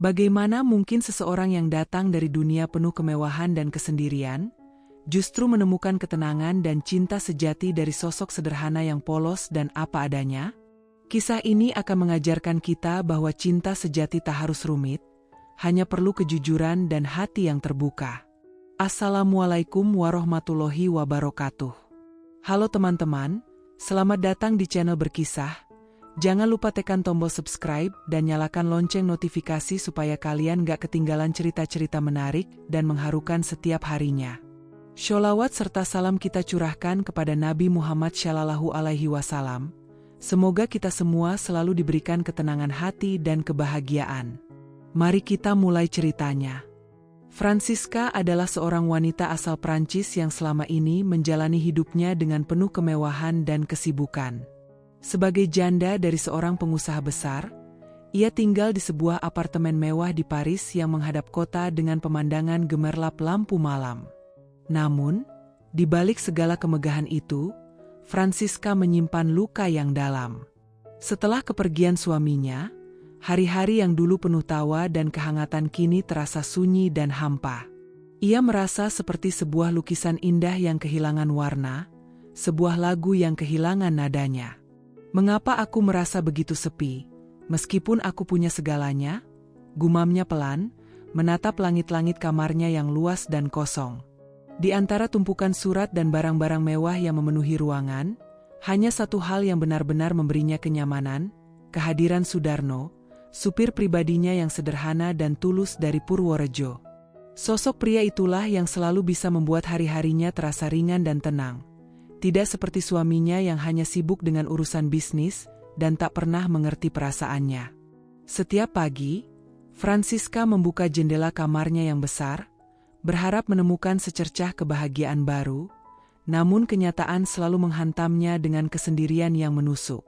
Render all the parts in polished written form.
Bagaimana mungkin seseorang yang datang dari dunia penuh kemewahan dan kesendirian, justru menemukan ketenangan dan cinta sejati dari sosok sederhana yang polos dan apa adanya? Kisah ini akan mengajarkan kita bahwa cinta sejati tak harus rumit, hanya perlu kejujuran dan hati yang terbuka. Assalamualaikum warahmatullahi wabarakatuh. Halo teman-teman, selamat datang di channel Berkisah. Jangan lupa tekan tombol subscribe dan nyalakan lonceng notifikasi supaya kalian gak ketinggalan cerita-cerita menarik dan mengharukan setiap harinya. Sholawat serta salam kita curahkan kepada Nabi Muhammad Shallallahu Alaihi Wasallam. Semoga kita semua selalu diberikan ketenangan hati dan kebahagiaan. Mari kita mulai ceritanya. Francisca adalah seorang wanita asal Prancis yang selama ini menjalani hidupnya dengan penuh kemewahan dan kesibukan. Sebagai janda dari seorang pengusaha besar, ia tinggal di sebuah apartemen mewah di Paris yang menghadap kota dengan pemandangan gemerlap lampu malam. Namun, di balik segala kemegahan itu, Francisca menyimpan luka yang dalam. Setelah kepergian suaminya, hari-hari yang dulu penuh tawa dan kehangatan kini terasa sunyi dan hampa. Ia merasa seperti sebuah lukisan indah yang kehilangan warna, sebuah lagu yang kehilangan nadanya. Mengapa aku merasa begitu sepi, meskipun aku punya segalanya? Gumamnya pelan, menatap langit-langit kamarnya yang luas dan kosong. Di antara tumpukan surat dan barang-barang mewah yang memenuhi ruangan, hanya satu hal yang benar-benar memberinya kenyamanan, kehadiran Sudarno, supir pribadinya yang sederhana dan tulus dari Purworejo. Sosok pria itulah yang selalu bisa membuat hari-harinya terasa ringan dan tenang. Tidak seperti suaminya yang hanya sibuk dengan urusan bisnis dan tak pernah mengerti perasaannya. Setiap pagi, Francisca membuka jendela kamarnya yang besar, berharap menemukan secercah kebahagiaan baru, namun kenyataan selalu menghantamnya dengan kesendirian yang menusuk.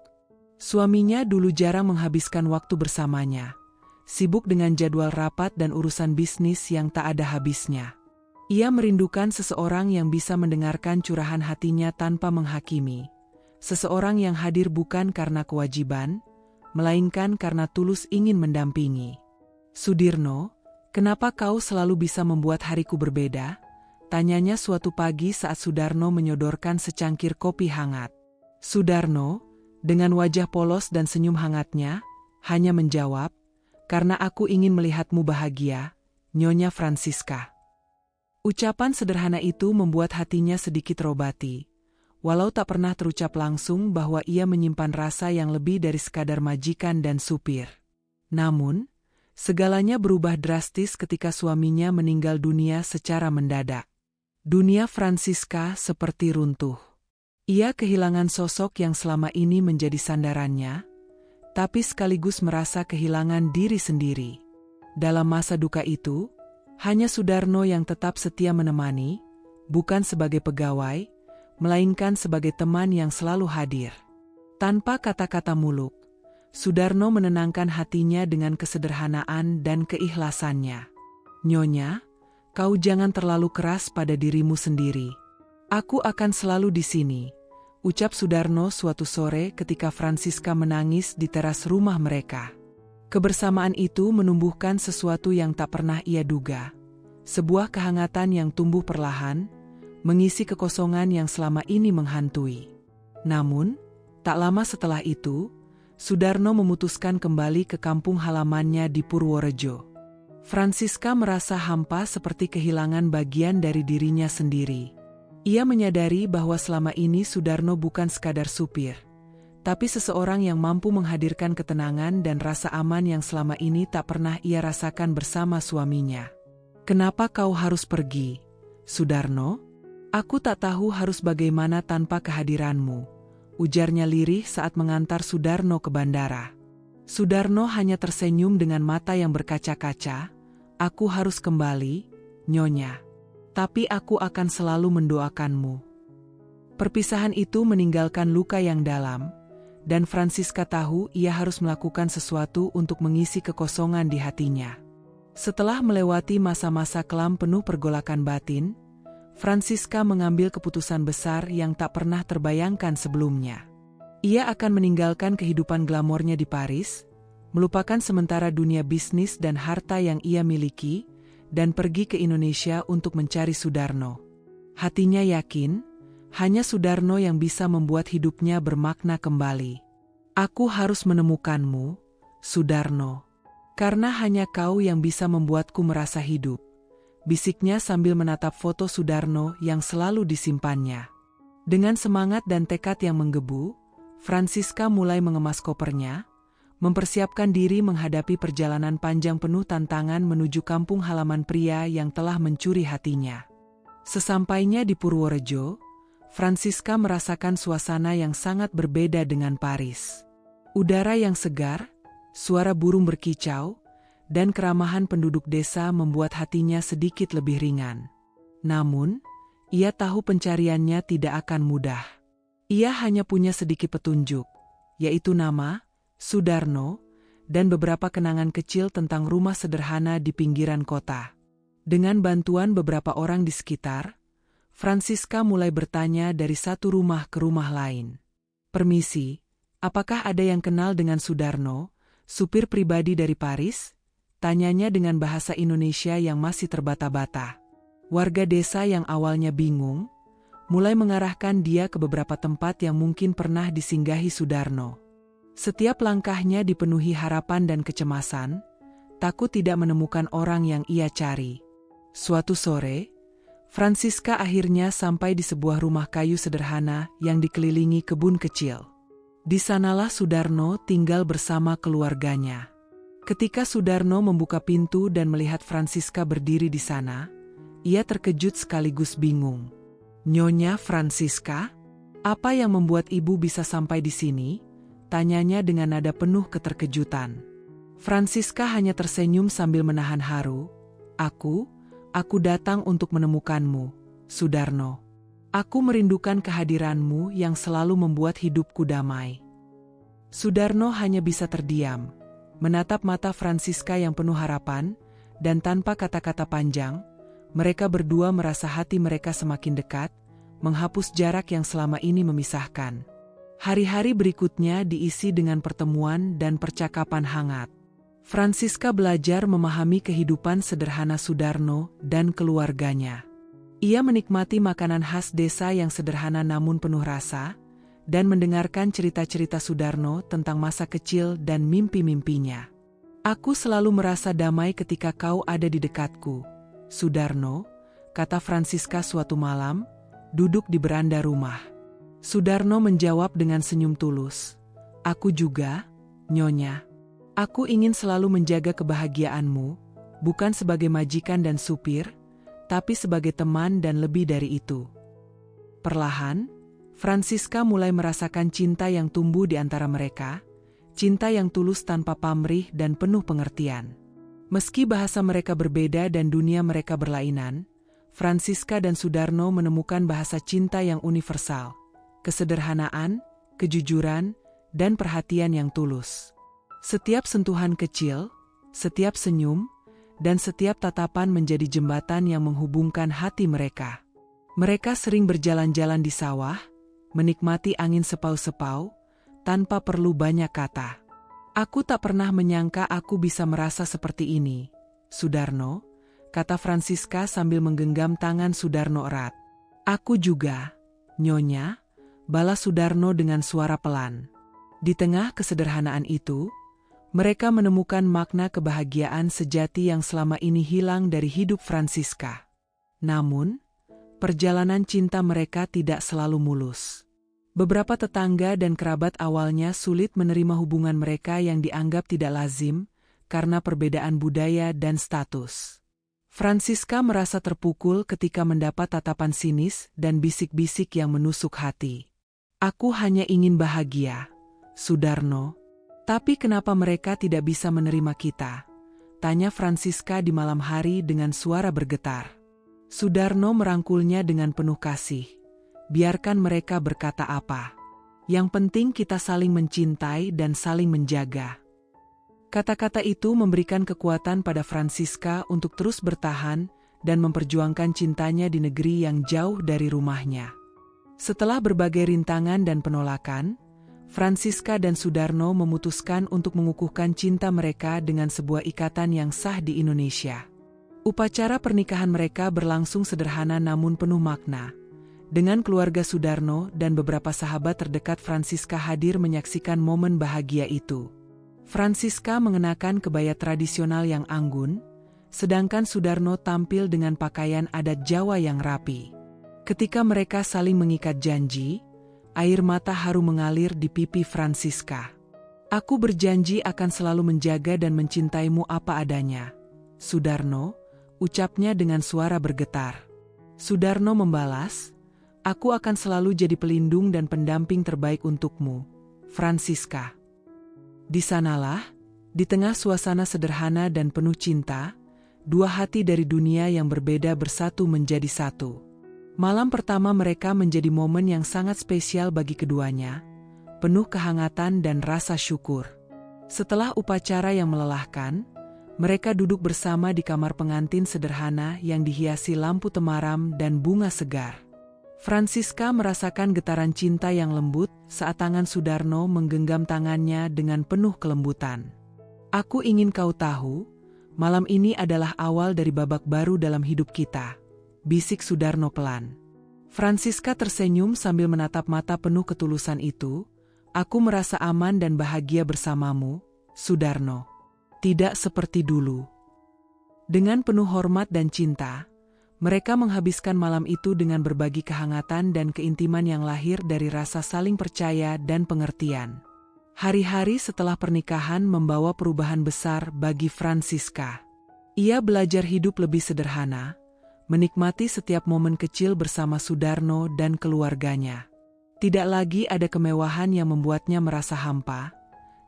Suaminya dulu jarang menghabiskan waktu bersamanya, sibuk dengan jadwal rapat dan urusan bisnis yang tak ada habisnya. Ia merindukan seseorang yang bisa mendengarkan curahan hatinya tanpa menghakimi. Seseorang yang hadir bukan karena kewajiban, melainkan karena tulus ingin mendampingi. Sudirno, kenapa kau selalu bisa membuat hariku berbeda? Tanyanya suatu pagi saat Sudarno menyodorkan secangkir kopi hangat. Sudarno, dengan wajah polos dan senyum hangatnya, hanya menjawab, "Karena aku ingin melihatmu bahagia, Nyonya Francisca." Ucapan sederhana itu membuat hatinya sedikit terobati, walau tak pernah terucap langsung bahwa ia menyimpan rasa yang lebih dari sekadar majikan dan supir. Namun, segalanya berubah drastis ketika suaminya meninggal dunia secara mendadak. Dunia Francisca seperti runtuh. Ia kehilangan sosok yang selama ini menjadi sandarannya, tapi sekaligus merasa kehilangan diri sendiri. Dalam masa duka itu, hanya Sudarno yang tetap setia menemani, bukan sebagai pegawai, melainkan sebagai teman yang selalu hadir. Tanpa kata-kata muluk, Sudarno menenangkan hatinya dengan kesederhanaan dan keikhlasannya. "Nyonya, kau jangan terlalu keras pada dirimu sendiri. Aku akan selalu di sini," ucap Sudarno suatu sore ketika Francisca menangis di teras rumah mereka. Kebersamaan itu menumbuhkan sesuatu yang tak pernah ia duga. Sebuah kehangatan yang tumbuh perlahan, mengisi kekosongan yang selama ini menghantui. Namun, tak lama setelah itu, Sudarno memutuskan kembali ke kampung halamannya di Purworejo. Francisca merasa hampa seperti kehilangan bagian dari dirinya sendiri. Ia menyadari bahwa selama ini Sudarno bukan sekadar supir, tapi seseorang yang mampu menghadirkan ketenangan dan rasa aman yang selama ini tak pernah ia rasakan bersama suaminya. "Kenapa kau harus pergi, Sudarno? Aku tak tahu harus bagaimana tanpa kehadiranmu," ujarnya lirih saat mengantar Sudarno ke bandara. Sudarno hanya tersenyum dengan mata yang berkaca-kaca. "Aku harus kembali, Nyonya. Tapi aku akan selalu mendoakanmu." Perpisahan itu meninggalkan luka yang dalam, dan Francisca tahu ia harus melakukan sesuatu untuk mengisi kekosongan di hatinya. Setelah melewati masa-masa kelam penuh pergolakan batin, Francisca mengambil keputusan besar yang tak pernah terbayangkan sebelumnya. Ia akan meninggalkan kehidupan glamornya di Paris, melupakan sementara dunia bisnis dan harta yang ia miliki, dan pergi ke Indonesia untuk mencari Sudarno. Hatinya yakin, hanya Sudarno yang bisa membuat hidupnya bermakna kembali. Aku harus menemukanmu, Sudarno. Karena hanya kau yang bisa membuatku merasa hidup, bisiknya sambil menatap foto Sudarno yang selalu disimpannya. Dengan semangat dan tekad yang menggebu, Francisca mulai mengemas kopernya, mempersiapkan diri menghadapi perjalanan panjang penuh tantangan menuju kampung halaman pria yang telah mencuri hatinya. Sesampainya di Purworejo, Francisca merasakan suasana yang sangat berbeda dengan Paris. Udara yang segar, suara burung berkicau, dan keramahan penduduk desa membuat hatinya sedikit lebih ringan. Namun, ia tahu pencariannya tidak akan mudah. Ia hanya punya sedikit petunjuk, yaitu nama, Sudarno, dan beberapa kenangan kecil tentang rumah sederhana di pinggiran kota. Dengan bantuan beberapa orang di sekitar, Francisca mulai bertanya dari satu rumah ke rumah lain. "Permisi, apakah ada yang kenal dengan Sudarno, supir pribadi dari Paris?" Tanyanya dengan bahasa Indonesia yang masih terbata-bata. Warga desa yang awalnya bingung, mulai mengarahkan dia ke beberapa tempat yang mungkin pernah disinggahi Sudarno. Setiap langkahnya dipenuhi harapan dan kecemasan, takut tidak menemukan orang yang ia cari. Suatu sore, Francisca akhirnya sampai di sebuah rumah kayu sederhana yang dikelilingi kebun kecil. Di sanalah Sudarno tinggal bersama keluarganya. Ketika Sudarno membuka pintu dan melihat Francisca berdiri di sana, ia terkejut sekaligus bingung. "Nyonya Francisca, apa yang membuat ibu bisa sampai di sini?" Tanyanya dengan nada penuh keterkejutan. Francisca hanya tersenyum sambil menahan haru. Aku datang untuk menemukanmu, Sudarno. Aku merindukan kehadiranmu yang selalu membuat hidupku damai." Sudarno hanya bisa terdiam, menatap mata Francisca yang penuh harapan, dan tanpa kata-kata panjang, mereka berdua merasa hati mereka semakin dekat, menghapus jarak yang selama ini memisahkan. Hari-hari berikutnya diisi dengan pertemuan dan percakapan hangat. Francisca belajar memahami kehidupan sederhana Sudarno dan keluarganya. Ia menikmati makanan khas desa yang sederhana namun penuh rasa, dan mendengarkan cerita-cerita Sudarno tentang masa kecil dan mimpi-mimpinya. "Aku selalu merasa damai ketika kau ada di dekatku, Sudarno," kata Francisca suatu malam, duduk di beranda rumah. Sudarno menjawab dengan senyum tulus. "Aku juga, Nyonya. Aku ingin selalu menjaga kebahagiaanmu, bukan sebagai majikan dan supir, tapi sebagai teman dan lebih dari itu." Perlahan, Francisca mulai merasakan cinta yang tumbuh di antara mereka, cinta yang tulus tanpa pamrih dan penuh pengertian. Meski bahasa mereka berbeda dan dunia mereka berlainan, Francisca dan Sudarno menemukan bahasa cinta yang universal. Kesederhanaan, kejujuran, dan perhatian yang tulus. Setiap sentuhan kecil, setiap senyum, dan setiap tatapan menjadi jembatan yang menghubungkan hati mereka. Mereka sering berjalan-jalan di sawah, menikmati angin sepau-sepau, tanpa perlu banyak kata. "Aku tak pernah menyangka aku bisa merasa seperti ini, Sudarno," kata Francisca sambil menggenggam tangan Sudarno erat. "Aku juga, Nyonya," balas Sudarno dengan suara pelan. Di tengah kesederhanaan itu, mereka menemukan makna kebahagiaan sejati yang selama ini hilang dari hidup Francisca. Namun, perjalanan cinta mereka tidak selalu mulus. Beberapa tetangga dan kerabat awalnya sulit menerima hubungan mereka yang dianggap tidak lazim karena perbedaan budaya dan status. Francisca merasa terpukul ketika mendapat tatapan sinis dan bisik-bisik yang menusuk hati. "Aku hanya ingin bahagia, Sudarno. Tapi kenapa mereka tidak bisa menerima kita?" tanya Francisca di malam hari dengan suara bergetar. Sudarno merangkulnya dengan penuh kasih. "Biarkan mereka berkata apa. Yang penting kita saling mencintai dan saling menjaga." Kata-kata itu memberikan kekuatan pada Francisca untuk terus bertahan dan memperjuangkan cintanya di negeri yang jauh dari rumahnya. Setelah berbagai rintangan dan penolakan, Francisca dan Sudarno memutuskan untuk mengukuhkan cinta mereka dengan sebuah ikatan yang sah di Indonesia. Upacara pernikahan mereka berlangsung sederhana namun penuh makna. Dengan keluarga Sudarno dan beberapa sahabat terdekat Francisca hadir menyaksikan momen bahagia itu. Francisca mengenakan kebaya tradisional yang anggun, sedangkan Sudarno tampil dengan pakaian adat Jawa yang rapi. Ketika mereka saling mengikat janji, air mata haru mengalir di pipi Francisca. "Aku berjanji akan selalu menjaga dan mencintaimu apa adanya, Sudarno," ucapnya dengan suara bergetar. Sudarno membalas, "Aku akan selalu jadi pelindung dan pendamping terbaik untukmu, Francisca." Di sanalah, di tengah suasana sederhana dan penuh cinta, dua hati dari dunia yang berbeda bersatu menjadi satu. Malam pertama mereka menjadi momen yang sangat spesial bagi keduanya, penuh kehangatan dan rasa syukur. Setelah upacara yang melelahkan, mereka duduk bersama di kamar pengantin sederhana yang dihiasi lampu temaram dan bunga segar. Francisca merasakan getaran cinta yang lembut saat tangan Sudarno menggenggam tangannya dengan penuh kelembutan. "Aku ingin kau tahu, malam ini adalah awal dari babak baru dalam hidup kita," bisik Sudarno pelan. Francisca tersenyum sambil menatap mata penuh ketulusan itu. "Aku merasa aman dan bahagia bersamamu, Sudarno. Tidak seperti dulu." Dengan penuh hormat dan cinta, mereka menghabiskan malam itu dengan berbagi kehangatan dan keintiman yang lahir dari rasa saling percaya dan pengertian. Hari-hari setelah pernikahan membawa perubahan besar bagi Francisca. Ia belajar hidup lebih sederhana, menikmati setiap momen kecil bersama Sudarno dan keluarganya. Tidak lagi ada kemewahan yang membuatnya merasa hampa,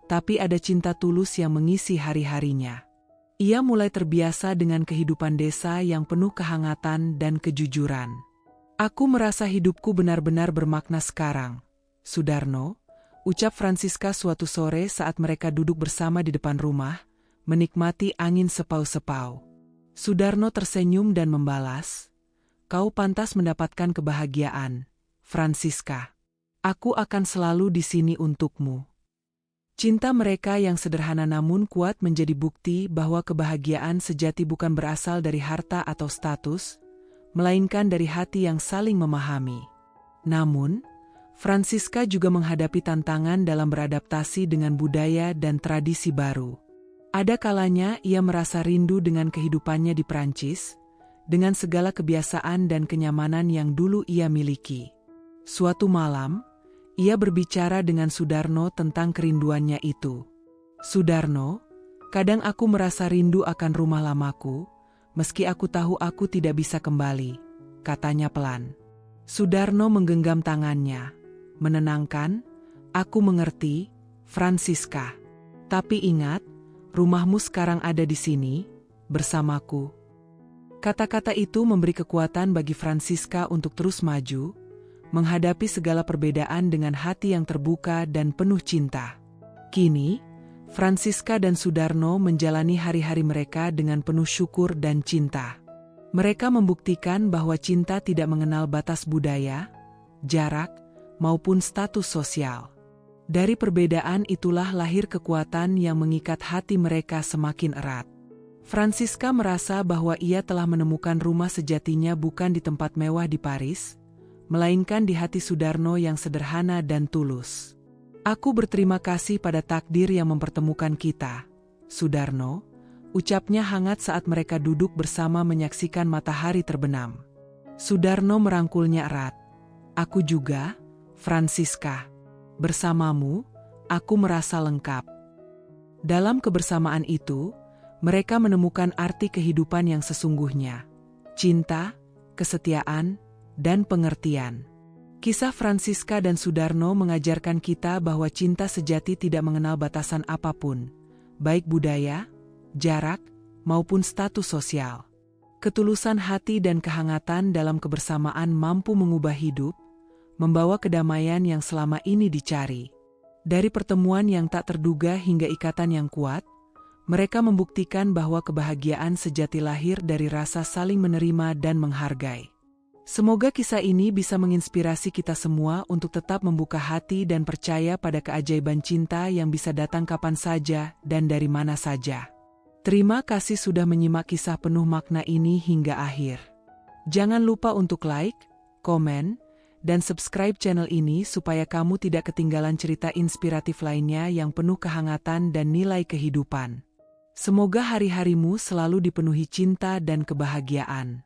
tapi ada cinta tulus yang mengisi hari-harinya. Ia mulai terbiasa dengan kehidupan desa yang penuh kehangatan dan kejujuran. "Aku merasa hidupku benar-benar bermakna sekarang, Sudarno," ucap Francisca suatu sore saat mereka duduk bersama di depan rumah, menikmati angin sepau-sepau. Sudarno tersenyum dan membalas, "Kau pantas mendapatkan kebahagiaan, Francisca. Aku akan selalu di sini untukmu." Cinta mereka yang sederhana namun kuat menjadi bukti bahwa kebahagiaan sejati bukan berasal dari harta atau status, melainkan dari hati yang saling memahami. Namun, Francisca juga menghadapi tantangan dalam beradaptasi dengan budaya dan tradisi baru. Ada kalanya ia merasa rindu dengan kehidupannya di Prancis, dengan segala kebiasaan dan kenyamanan yang dulu ia miliki. Suatu malam, ia berbicara dengan Sudarno tentang kerinduannya itu. "Sudarno, kadang aku merasa rindu akan rumah lamaku, meski aku tahu aku tidak bisa kembali," katanya pelan. Sudarno menggenggam tangannya, menenangkan, "Aku mengerti, Francisca. Tapi ingat, rumahmu sekarang ada di sini, bersamaku." Kata-kata itu memberi kekuatan bagi Francisca untuk terus maju, menghadapi segala perbedaan dengan hati yang terbuka dan penuh cinta. Kini, Francisca dan Sudarno menjalani hari-hari mereka dengan penuh syukur dan cinta. Mereka membuktikan bahwa cinta tidak mengenal batas budaya, jarak, maupun status sosial. Dari perbedaan itulah lahir kekuatan yang mengikat hati mereka semakin erat. Francisca merasa bahwa ia telah menemukan rumah sejatinya bukan di tempat mewah di Paris, melainkan di hati Sudarno yang sederhana dan tulus. "Aku berterima kasih pada takdir yang mempertemukan kita, Sudarno," ucapnya hangat saat mereka duduk bersama menyaksikan matahari terbenam. Sudarno merangkulnya erat. "Aku juga, Francisca. Bersamamu, aku merasa lengkap." Dalam kebersamaan itu, mereka menemukan arti kehidupan yang sesungguhnya. Cinta, kesetiaan, dan pengertian. Kisah Francisca dan Sudarno mengajarkan kita bahwa cinta sejati tidak mengenal batasan apapun, baik budaya, jarak, maupun status sosial. Ketulusan hati dan kehangatan dalam kebersamaan mampu mengubah hidup, membawa kedamaian yang selama ini dicari. Dari pertemuan yang tak terduga hingga ikatan yang kuat, mereka membuktikan bahwa kebahagiaan sejati lahir dari rasa saling menerima dan menghargai. Semoga kisah ini bisa menginspirasi kita semua untuk tetap membuka hati dan percaya pada keajaiban cinta yang bisa datang kapan saja dan dari mana saja. Terima kasih sudah menyimak kisah penuh makna ini hingga akhir. Jangan lupa untuk like, komen, dan subscribe channel ini supaya kamu tidak ketinggalan cerita inspiratif lainnya yang penuh kehangatan dan nilai kehidupan. Semoga hari-harimu selalu dipenuhi cinta dan kebahagiaan.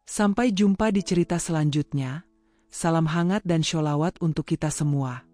Sampai jumpa di cerita selanjutnya. Salam hangat dan sholawat untuk kita semua.